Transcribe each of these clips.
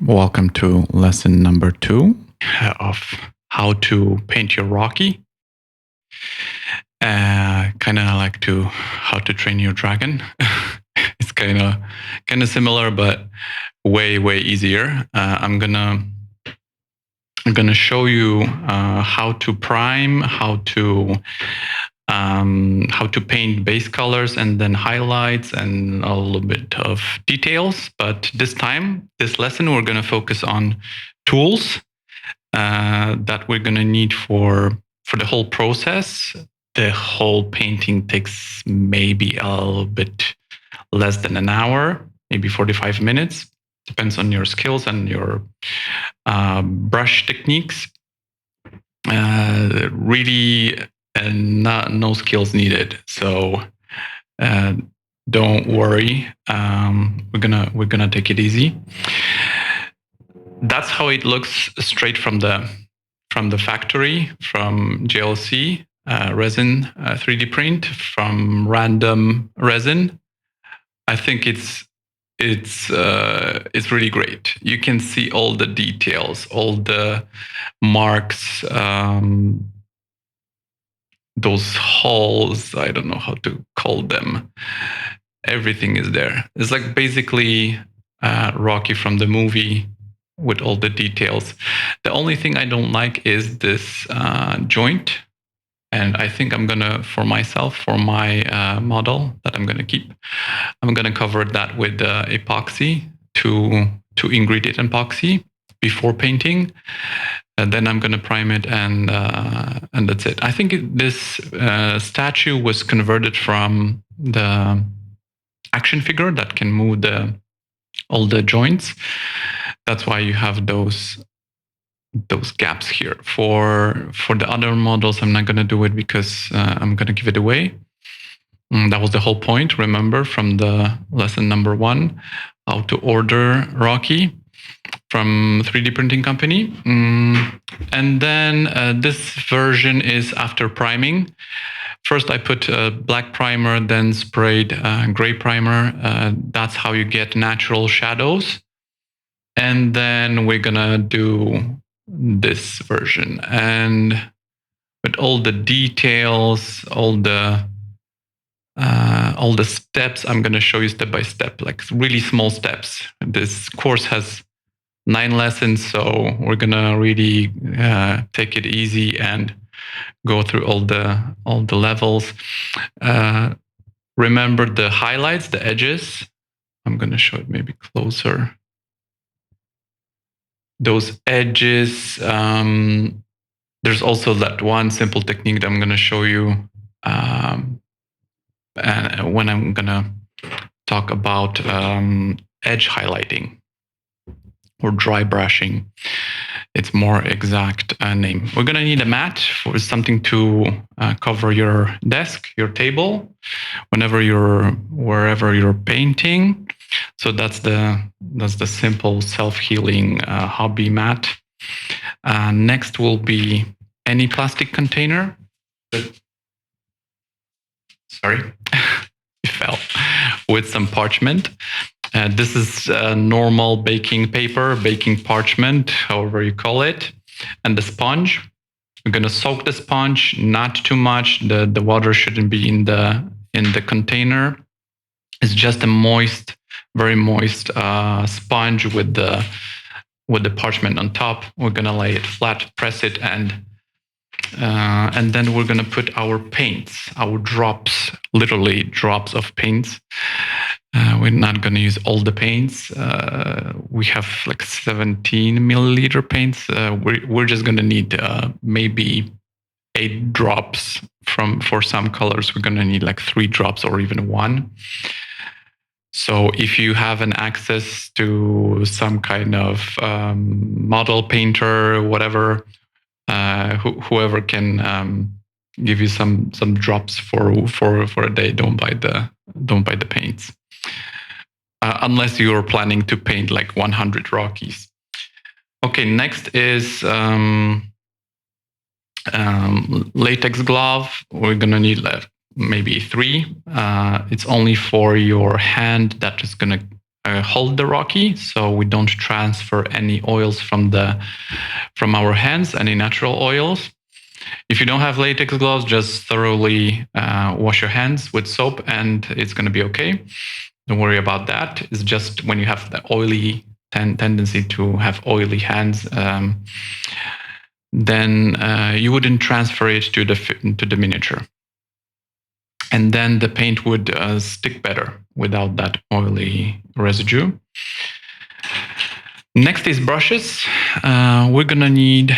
Welcome to lesson number 2 of how to paint your Rocky. Kind of like how to train your dragon. It's kind of similar, but way easier. I'm gonna show you how to prime, how to paint base colors and then highlights and a little bit of details. But this lesson, we're going to focus on tools that we're going to need for the whole process. The whole painting takes maybe a little bit less than an hour, maybe 45 minutes. Depends on your skills and your brush techniques. Really, no skills needed. So don't worry. We're gonna take it easy. That's how it looks straight from the factory, from JLC resin 3D print, from random resin. I think it's really great. You can see all the details, all the marks, those holes, I don't know how to call them. Everything is there. It's like basically Rocky from the movie with all the details. The only thing I don't like is this joint. And I think I'm gonna, for my model that I'm gonna keep, I'm gonna cover that with epoxy, two ingredient epoxy before painting. And then I'm gonna prime it, and that's it. I think this statue was converted from the action figure that can move all the joints. That's why you have those gaps here. For the other models, I'm not going to do it because I'm going to give it away. That was the whole point, remember, from the lesson number 1, how to order Rocky from 3D printing company. And then this version is after priming. First, I put a black primer, then sprayed gray primer. That's how you get natural shadows. And then we're gonna do this version, and with all the details, all the steps, I'm gonna show you step by step, like really small steps. This course has 9 lessons, so we're gonna really take it easy and go through all the levels. Remember the highlights, the edges. I'm gonna show it maybe closer. Those edges. There's also that one simple technique that I'm gonna show you when I'm gonna talk about edge highlighting or dry brushing. It's more exact name. We're gonna need a mat for something to cover your desk, your table, wherever you're painting. So that's the simple self-healing hobby mat. Next will be any plastic container. Sorry, it fell. With some parchment. This is normal baking paper, baking parchment, however you call it, and the sponge. We're gonna soak the sponge, not too much. The water shouldn't be in the container. It's just a moist, very moist sponge with the parchment on top. We're gonna lay it flat, press it, and then we're gonna put our paints, our drops, literally drops of paints. We're not gonna use all the paints. We have like 17 milliliter paints. We're just gonna need maybe 8 drops. For some colors, we're gonna need like 3 drops or even 1. So if you have an access to some kind of model painter, whatever, whoever can give you some drops for a day, don't buy the paints, unless you're planning to paint like 100 Rockies. Okay, next is latex glove. We're gonna need maybe 3. It's only for your hand that is gonna hold the Rocky, so we don't transfer any oils from our hands, any natural oils. If you don't have latex gloves, just thoroughly wash your hands with soap and it's going to be okay. Don't worry about that. It's just when you have the oily tendency to have oily hands, then you wouldn't transfer it to the miniature. And then the paint would stick better without that oily residue. Next is brushes. We're going to need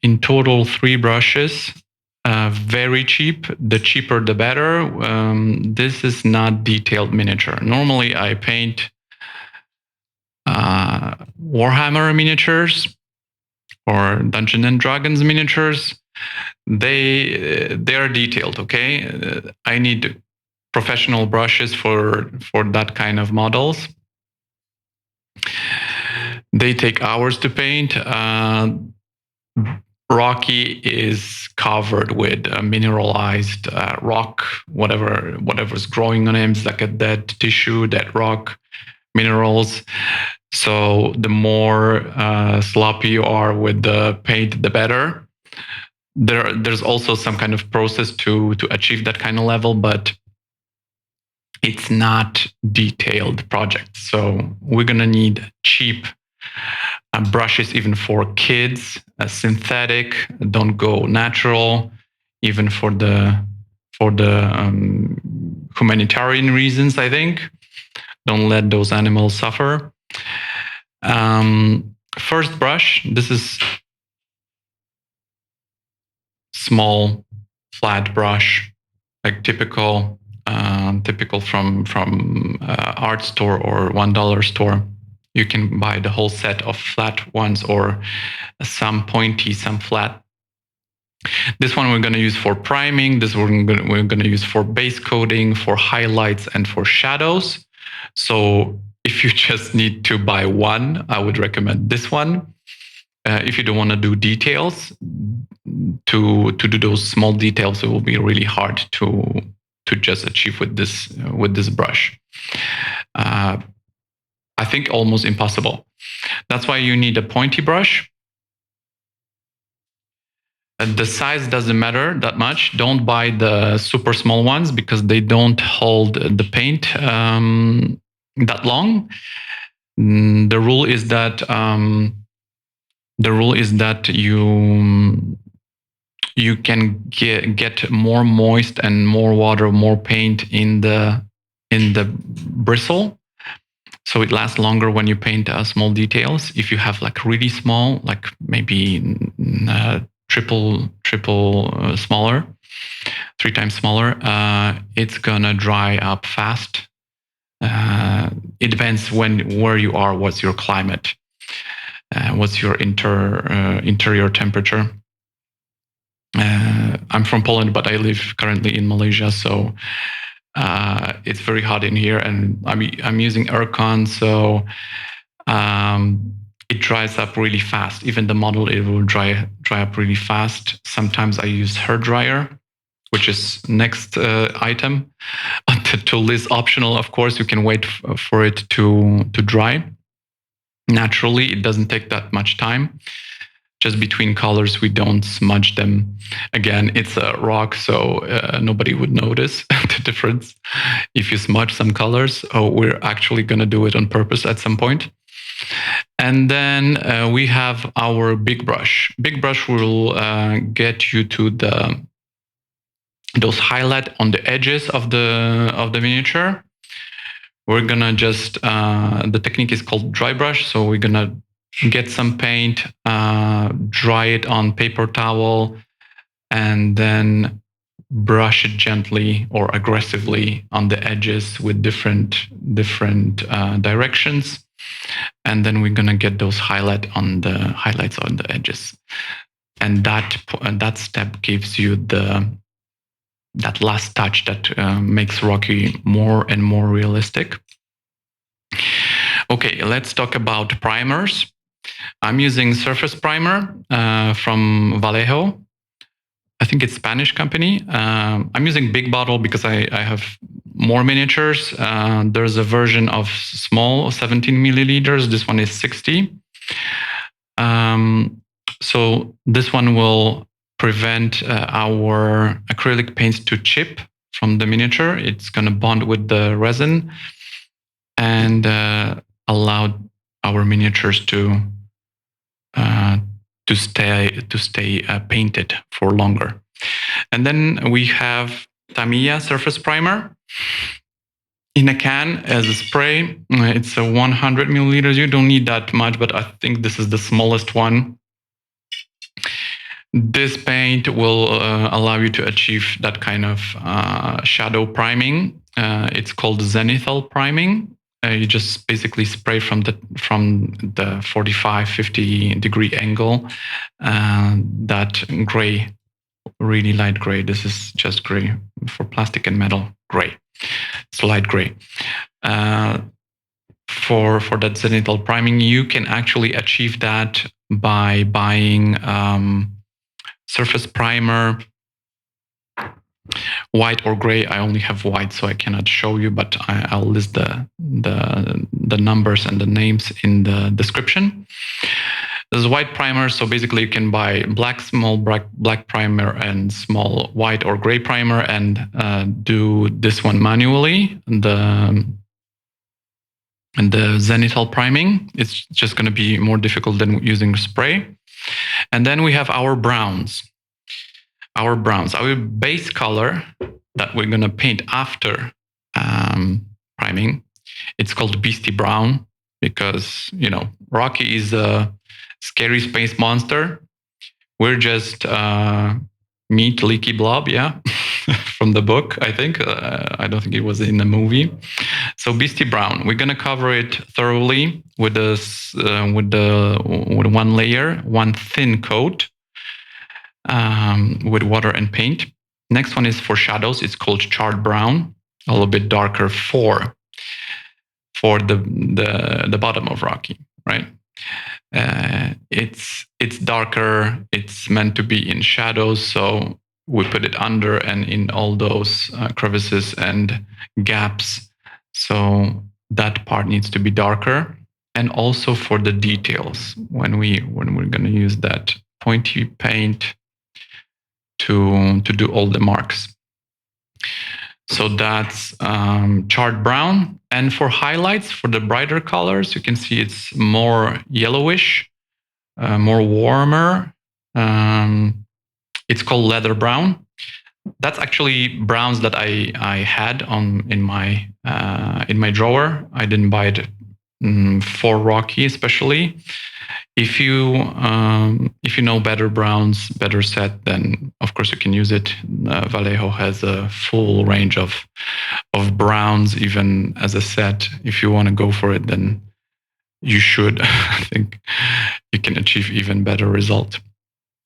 in total 3 brushes. Very cheap. The cheaper, the better. This is not detailed miniature. Normally, I paint Warhammer miniatures or Dungeons and Dragons miniatures. They are detailed. Okay, I need professional brushes for that kind of models. They take hours to paint. Rocky is covered with mineralized rock, whatever's growing on him is like a dead tissue, dead rock, minerals. So the more sloppy you are with the paint, the better. There's also some kind of process to achieve that kind of level, but it's not detailed project. So we're gonna need cheap brushes, even for kids, synthetic. Don't go natural, even for the humanitarian reasons. I think don't let those animals suffer. First brush. This is small, flat brush, like typical from art store or $1 store. You can buy the whole set of flat ones or some pointy, some flat. This one we're going to use for priming. This one we're going to use for base coating, for highlights, and for shadows. So if you just need to buy one, I would recommend this one. If you don't want to do details, to do those small details, it will be really hard to just achieve with this brush. I think almost impossible. That's why you need a pointy brush. The size doesn't matter that much. Don't buy the super small ones because they don't hold the paint that long. The rule is that you can get more moist and more water, more paint in the bristle, so it lasts longer when you paint small details. If you have like really small, like maybe triple smaller, 3 times smaller, it's gonna dry up fast. It depends where you are, what's your climate, what's your interior temperature. I'm from Poland, but I live currently in Malaysia, so it's very hot in here, and I'm using aircon, so it dries up really fast. Even the model, it will dry up really fast. Sometimes I use hair dryer, which is next item. The tool is optional, of course. You can wait for it to dry naturally. It doesn't take that much time. Just between colors, we don't smudge them. Again, it's a rock, so nobody would notice the difference if you smudge some colors. Oh, we're actually going to do it on purpose at some point. And then we have our big brush. Big brush will get you to those highlight on the edges of the miniature. We're gonna just the technique is called dry brush. So we're gonna get some paint, dry it on paper towel, and then brush it gently or aggressively on the edges with different directions. And then we're gonna get those highlights on the edges. And that step gives you that last touch that makes Rocky more and more realistic. Okay, let's talk about primers. I'm using surface primer from Vallejo. I think it's Spanish company. I'm using big bottle because I have more miniatures. There's a version of small, 17 milliliters. This one is 60. So this one will prevent our acrylic paints to chip from the miniature. It's going to bond with the resin and allow our miniatures to stay painted for longer. And then we have Tamiya surface primer in a can as a spray. It's a 100 milliliters. You don't need that much, but I think this is the smallest one. This paint will allow you to achieve that kind of shadow priming. It's called zenithal priming. You just basically spray from the 45-50 degree angle that gray, really light gray. This is just gray for plastic and metal gray. It's light gray. For that zenithal priming, you can actually achieve that by buying surface primer, white or gray. I only have white, so I cannot show you, but I'll list the numbers and the names in the description. There's white primer, so basically you can buy small black primer and small white or gray primer and do this one manually. The zenithal priming, it's just going to be more difficult than using spray. And then we have our browns. Our base color that we're going to paint after priming, it's called Beastie Brown because, Rocky is a scary space monster. We're just meat, leaky blob, yeah, from the book, I think. I don't think it was in the movie. So Beastie Brown, we're going to cover it thoroughly with one layer, one thin coat. With water and paint. Next one is for shadows. It's called charred brown, a little bit darker for the bottom of Rocky, right? It's darker. It's meant to be in shadows, so we put it under and in all those crevices and gaps. So that part needs to be darker, and also for the details when we're going to use that pointy paint to do all the marks. So that's charred brown. And for highlights, for the brighter colors, you can see it's more yellowish, more warmer. It's called leather brown. That's actually browns that I had in my drawer. I didn't buy it for Rocky especially. If you know better browns, better set, then of course you can use it. Vallejo has a full range of browns, even as a set. If you want to go for it, then you should. I think you can achieve even better result.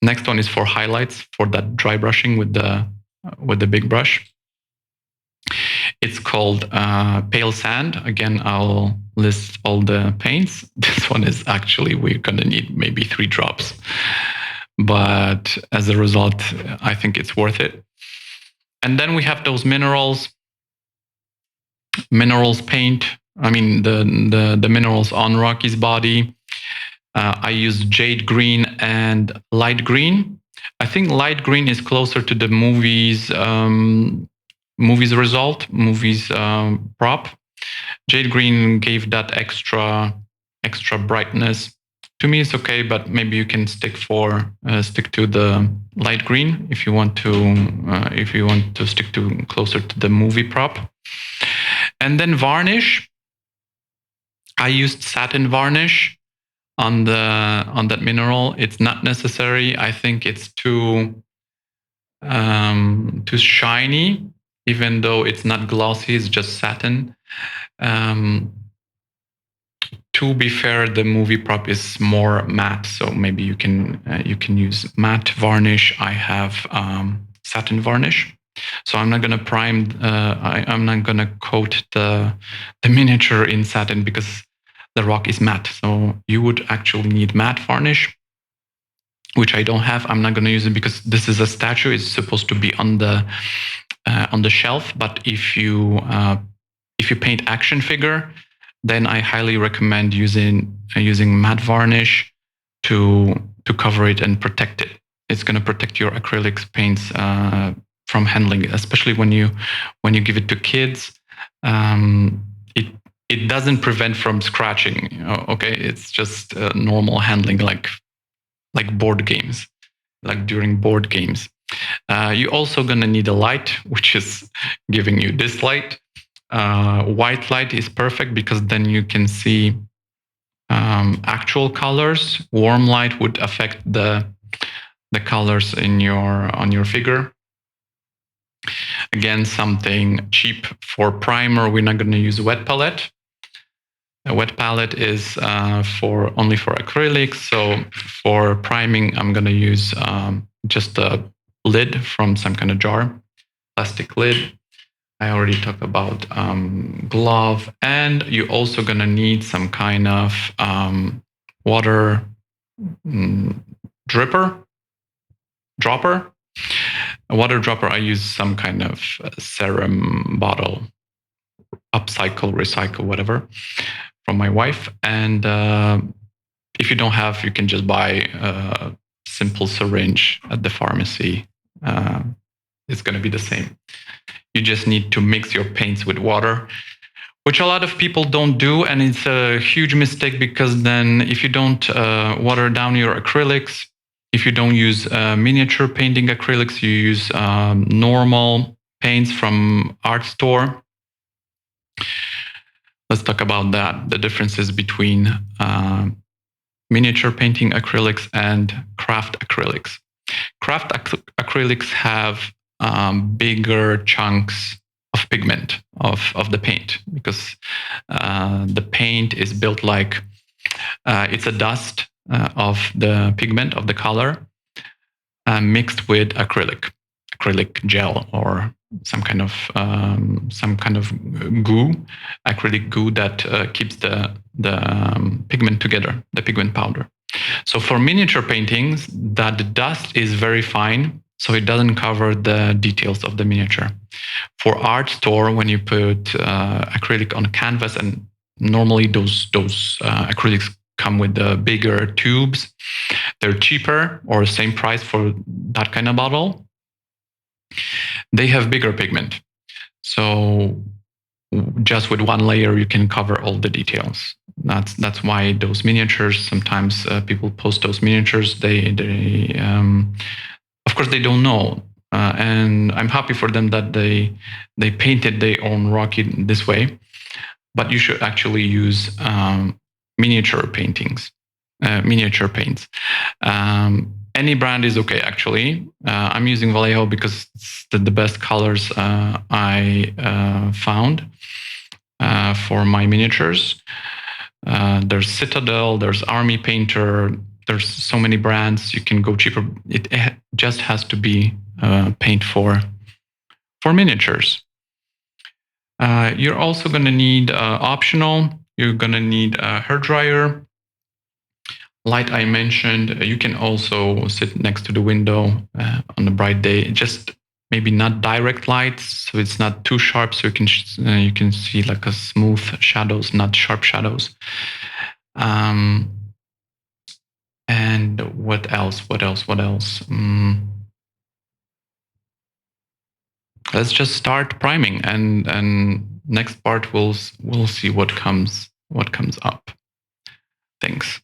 Next one is for highlights, for that dry brushing with the big brush. It's called pale sand. Again, I'll list all the paints. This one is actually, we're going to need maybe 3 drops. But as a result, I think it's worth it. And then we have those minerals paint. I mean, the minerals on Rocky's body. I use jade green and light green. I think light green is closer to the movie's prop. Jade green gave that extra brightness. To me, it's okay, but maybe you can stick to the light green if you want to stick to closer to the movie prop. And then varnish. I used satin varnish on that mineral. It's not necessary. I think it's too shiny, even though it's not glossy. It's just satin. To be fair, the movie prop is more matte, so maybe you can use matte varnish. I have satin varnish, so I'm not going to prime. I'm not going to coat the miniature in satin because the rock is matte. So you would actually need matte varnish, which I don't have. I'm not going to use it because this is a statue. It's supposed to be on the on the shelf. But if you paint action figure, then I highly recommend using matte varnish to cover it and protect it. It's going to protect your acrylics paints from handling, especially when you give it to kids. It doesn't prevent from scratching. Okay, it's just normal handling, like board games, like during board games. You're also gonna need a light, which is giving you this light. White light is perfect because then you can see actual colors. Warm light would affect the colors on your figure. Again, something cheap for primer. We're not going to use wet palette. A wet palette is only for acrylics. So for priming, I'm going to use just a lid from some kind of jar, plastic lid. I already talked about glove, and you're also going to need some kind of water dropper. A water dropper, I use some kind of serum bottle, upcycle, recycle, whatever, from my wife. And if you don't have, you can just buy a simple syringe at the pharmacy. It's going to be the same. You just need to mix your paints with water, which a lot of people don't do. And it's a huge mistake because then if you don't water down your acrylics, if you don't use miniature painting acrylics, you use normal paints from art store. Let's talk about that. The differences between miniature painting acrylics and craft acrylics. Craft acrylics have bigger chunks of pigment of the paint because the paint is built like it's a dust of the pigment of the color mixed with acrylic gel or some kind of goo, acrylic goo that keeps the pigment together, the pigment powder. So for miniature paintings, that dust is very fine, so it doesn't cover the details of the miniature. For art store, when you put acrylic on canvas, and normally those acrylics come with the bigger tubes, they're cheaper or same price for that kind of bottle. They have bigger pigment. So just with one layer, you can cover all the details. That's why those miniatures, sometimes people post those miniatures, they of course they don't know. And I'm happy for them that they painted their own Rocky this way. But you should actually use miniature paints. Any brand is okay, actually. I'm using Vallejo because it's the best colors I found for my miniatures. There's Citadel, there's Army Painter, there's so many brands. You can go cheaper. It just has to be paint for miniatures. You're also going to need optional. You're going to need a hairdryer. Light I mentioned. You can also sit next to the window on a bright day. Just maybe not direct light, so it's not too sharp. So you can see like a smooth shadows, not sharp shadows. And what else? Let's just start priming, and next part we'll see what comes up. Thanks.